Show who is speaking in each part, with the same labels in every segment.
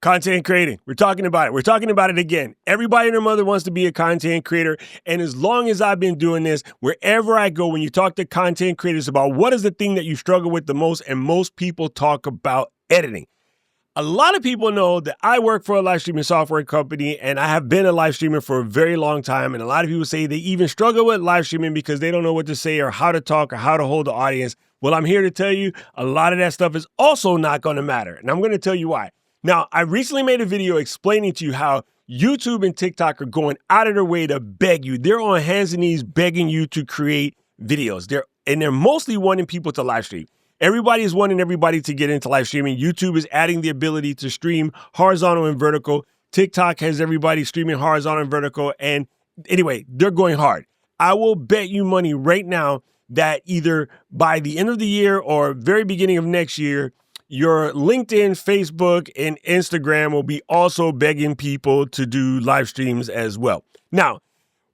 Speaker 1: Content creating. We're talking about it. We're talking about it again. Everybody and their mother wants to be a content creator. And as long as I've been doing this, wherever I go, when you talk to content creators about what is the thing that you struggle with the most, and most people talk about editing. A lot of people know that I work for a live streaming software company, and I have been a live streamer for a very long time. And a lot of people say they even struggle with live streaming because they don't know what to say or how to talk or how to hold the audience. Well, I'm here to tell you a lot of that stuff is also not going to matter. And I'm going to tell you why. Now, I recently made a video explaining to you how YouTube and TikTok are going out of their way to beg you. They're on hands and knees begging you to create videos. They're mostly wanting people to live stream. Everybody is wanting everybody to get into live streaming. YouTube is adding the ability to stream horizontal and vertical. TikTok has everybody streaming horizontal and vertical. And anyway, they're going hard. I will bet you money right now that either by the end of the year or very beginning of next year, your LinkedIn, Facebook, and Instagram will be also begging people to do live streams as well. Now,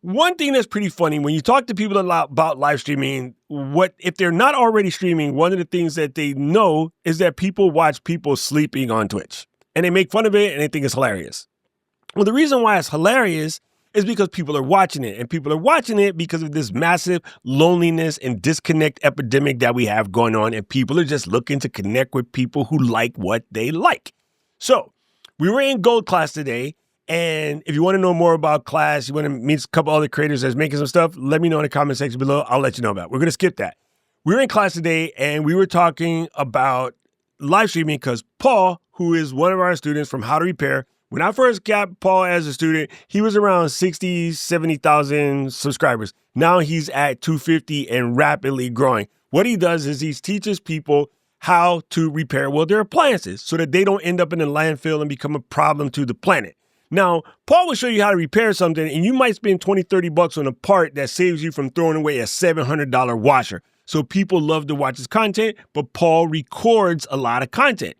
Speaker 1: one thing that's pretty funny, when you talk to people about live streaming, if they're not already streaming, one of the things that they know is that people watch people sleeping on Twitch. And they make fun of it and they think it's hilarious. Well, the reason why it's hilarious is because people are watching it. And people are watching it because of this massive loneliness and disconnect epidemic that we have going on. And people are just looking to connect with people who like what they like. So we were in Gold class today. And if you want to know more about class, you want to meet a couple other creators that's making some stuff, let me know in the comment section below. I'll let you know about it. We're going to skip that. We were in class today and we were talking about live streaming because Paul, who is one of our students from How to Repair, when I first got Paul as a student, he was around 60, 70,000 subscribers. Now he's at 250 and rapidly growing. What he does is he teaches people how to repair their appliances so that they don't end up in the landfill and become a problem to the planet. Now, Paul will show you how to repair something, and you might spend 20, 30 bucks on a part that saves you from throwing away a $700 washer. So people love to watch his content, but Paul records a lot of content.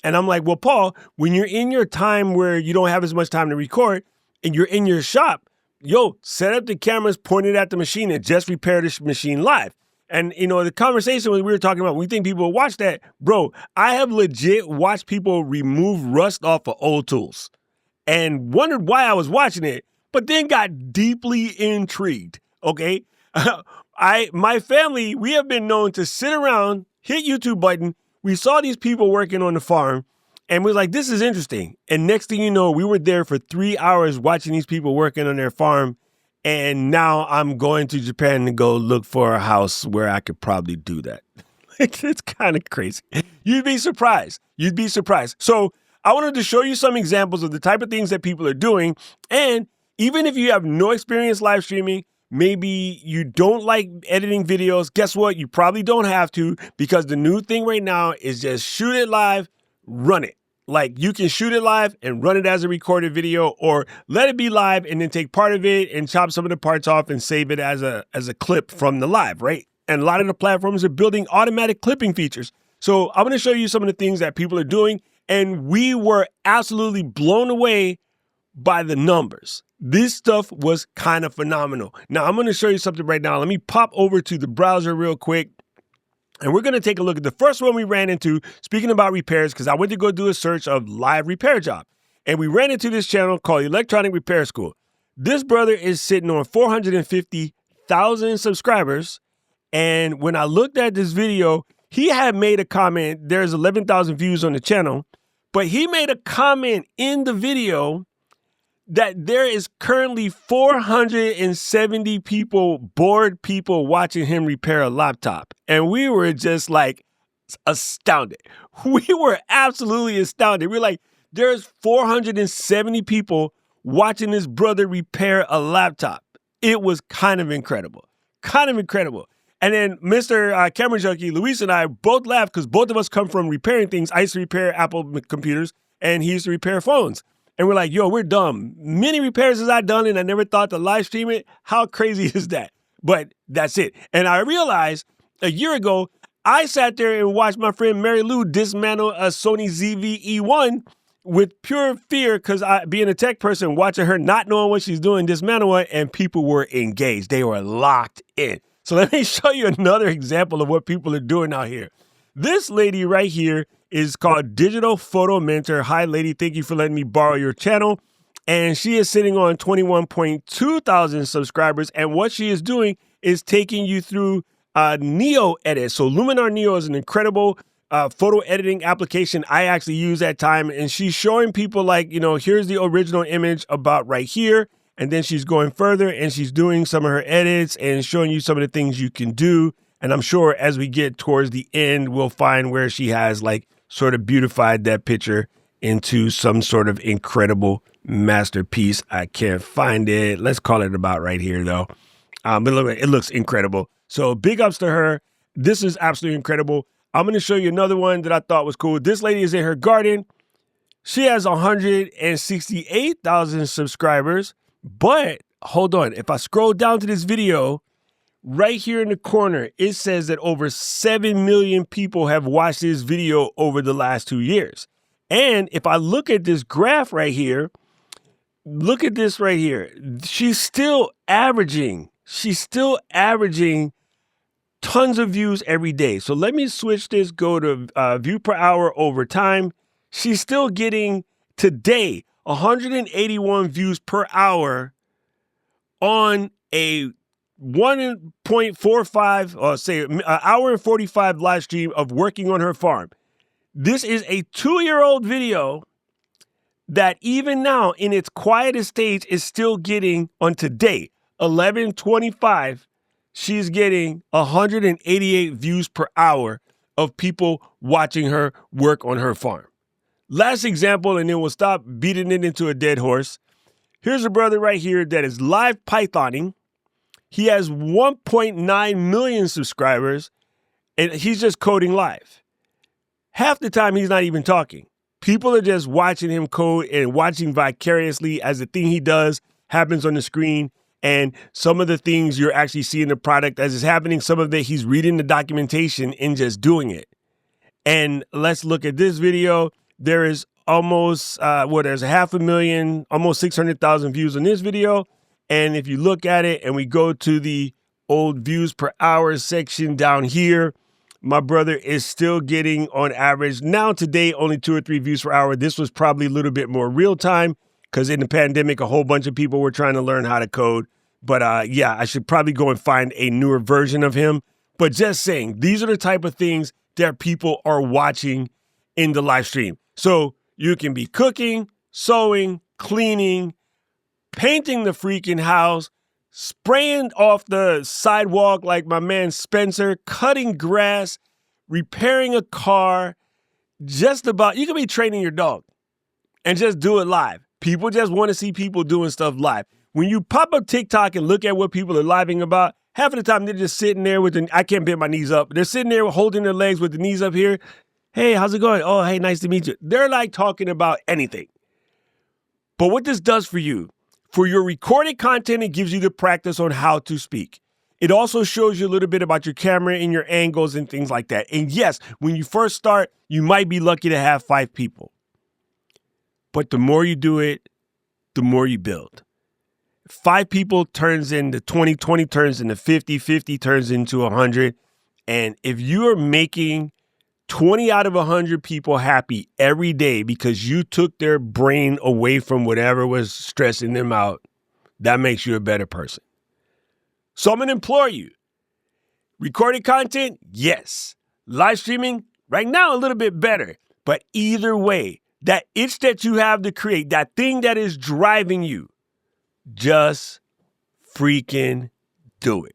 Speaker 1: And I'm like, well, Paul, when you're in your time where you don't have as much time to record and you're in your shop, set up the cameras pointed at the machine and just repair this machine live. And, the conversation we were talking about, we think people will watch that. Bro, I have legit watched people remove rust off of old tools and wondered why I was watching it, but then got deeply intrigued, okay? My family, we have been known to sit around, hit YouTube button. We saw these people working on the farm, and we were like, this is interesting. And next thing you know, we were there for 3 hours watching these people working on their farm, and now I'm going to Japan to go look for a house where I could probably do that. It's kind of crazy. You'd be surprised. So I wanted to show you some examples of the type of things that people are doing. And even if you have no experience live streaming, maybe you don't like editing videos, guess what? You probably don't have to, because the new thing right now is just shoot it live, run it. Like you can shoot it live and run it as a recorded video, or let it be live and then take part of it and chop some of the parts off and save it as a clip from the live, right? And a lot of the platforms are building automatic clipping features. So I'm going to show you some of the things that people are doing. And we were absolutely blown away by the numbers. This stuff was kind of phenomenal. Now, I'm going to show you something right now. Let me pop over to the browser real quick. And we're going to take a look at the first one we ran into, speaking about repairs, because I went to go do a search of live repair job. And we ran into this channel called Electronic Repair School. This brother is sitting on 450,000 subscribers. And when I looked at this video, he had made a comment. There's 11,000 views on the channel. But he made a comment in the video that there is currently 470 bored people watching him repair a laptop. And we were just like astounded. We were absolutely astounded. We're like, there's 470 people watching this brother repair a laptop. It was kind of incredible. And then Mr. Camera Junkie, Luis, and I both laughed because both of us come from repairing things. I used to repair Apple computers, and he used to repair phones. And we're like, we're dumb. Many repairs as I've done, and I never thought to live stream it. How crazy is that? But that's it. And I realized a year ago, I sat there and watched my friend Mary Lou dismantle a Sony ZV-E1 with pure fear, because being a tech person, watching her not knowing what she's doing, dismantle it, and people were engaged. They were locked in. So let me show you another example of what people are doing out here. This lady right here is called Digital Photo Mentor. Hi, lady. Thank you for letting me borrow your channel. And she is sitting on 21.2 thousand subscribers. And what she is doing is taking you through Neo Edit. So Luminar Neo is an incredible photo editing application I actually use at time. And she's showing people like, here's the original image about right here. And then she's going further and she's doing some of her edits and showing you some of the things you can do. And I'm sure as we get towards the end, we'll find where she has like sort of beautified that picture into some sort of incredible masterpiece. I can't find it. Let's call it about right here though. But it looks incredible. So big ups to her. This is absolutely incredible. I'm going to show you another one that I thought was cool. This lady is in her garden. She has 168,000 subscribers, but hold on. If I scroll down to this video, right here in the corner, it says that over 7 million people have watched this video over the last 2 years. And if I look at this graph right here, look at this right here. She's still averaging tons of views every day. So let me switch this, go to view per hour over time. She's still getting today 181 views per hour on a 1.45 or say an hour and 45 live stream of working on her farm. This is a 2-year-old video that even now in its quietest stage is still getting on today, 11:25. She's getting 188 views per hour of people watching her work on her farm. Last example, and then we'll stop beating it into a dead horse. Here's a brother right here that is live Pythoning. He has 1.9 million subscribers, and he's just coding live. Half the time, he's not even talking. People are just watching him code and watching vicariously as the thing he does happens on the screen. And some of the things you're actually seeing the product as it's happening, some of it he's reading the documentation and just doing it. And let's look at this video. There is almost, there's 500,000, almost 600,000 views on this video. And if you look at it and we go to the old views per hour section down here, my brother is still getting on average now today, only 2 or 3 views per hour. This was probably a little bit more real time because in the pandemic, a whole bunch of people were trying to learn how to code. But yeah, I should probably go and find a newer version of him. But just saying, these are the type of things that people are watching in the live stream. So you can be cooking, sewing, cleaning, painting the freaking house, spraying off the sidewalk like my man Spencer, cutting grass, repairing a car, just about, you can be training your dog and just do it live. People just want to see people doing stuff live. When you pop up TikTok and look at what people are living about, half of the time they're just sitting there I can't bend my knees up. They're sitting there holding their legs with the knees up here. Hey, how's it going? Oh, hey, nice to meet you. They're like talking about anything. But what this does for you, for your recorded content, it gives you the practice on how to speak. It also shows you a little bit about your camera and your angles and things like that. And yes, when you first start, you might be lucky to have 5 people. But the more you do it, the more you build. 5 people turns into 20, 20 turns into 50, 50 turns into 100. And if you are making 20 out of 100 people happy every day because you took their brain away from whatever was stressing them out, that makes you a better person. So I'm going to implore you. Recorded content, yes. Live streaming, right now, a little bit better. But either way, that itch that you have to create, that thing that is driving you, just freaking do it.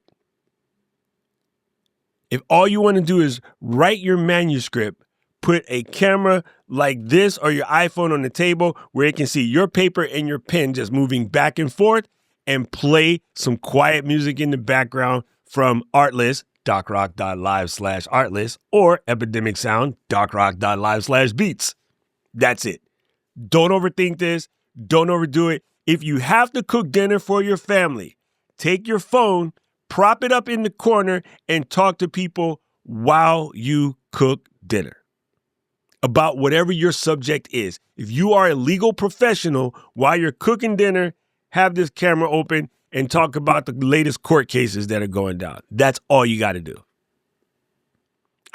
Speaker 1: If all you want to do is write your manuscript, put a camera like this or your iPhone on the table where it can see your paper and your pen just moving back and forth, and play some quiet music in the background from Artlist, docrock.live/Artlist, or Epidemic Sound, docrock.live/beats. That's it. Don't overthink this. Don't overdo it. If you have to cook dinner for your family, take your phone, prop it up in the corner, and talk to people while you cook dinner about whatever your subject is. If you are a legal professional, while you're cooking dinner, have this camera open and talk about the latest court cases that are going down. That's all you got to do.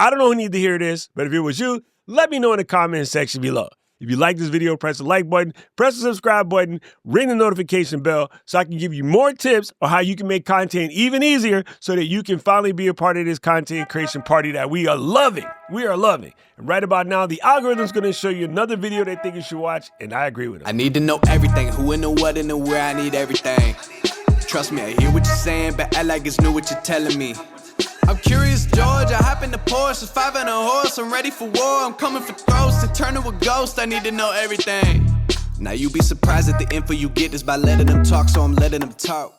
Speaker 1: I don't know who needs to hear this, but if it was you, Let me know in the comment section below. If you like this video, press the like button, press the subscribe button, ring the notification bell so I can give you more tips on how you can make content even easier so that you can finally be a part of this content creation party that we are loving. We are loving. And right about now, the algorithm's going to show you another video they think you should watch, and I agree with them.
Speaker 2: I need to know everything, who and the what and the where, I need everything. Trust me, I hear what you're saying, but act like it's new what you're telling me. I'm curious, George, I hop in the Porsche, it's 5 and a horse, I'm ready for war, I'm coming for throats, to turn to a ghost, I need to know everything. Now you be surprised at the info you get is by letting them talk, so I'm letting them talk.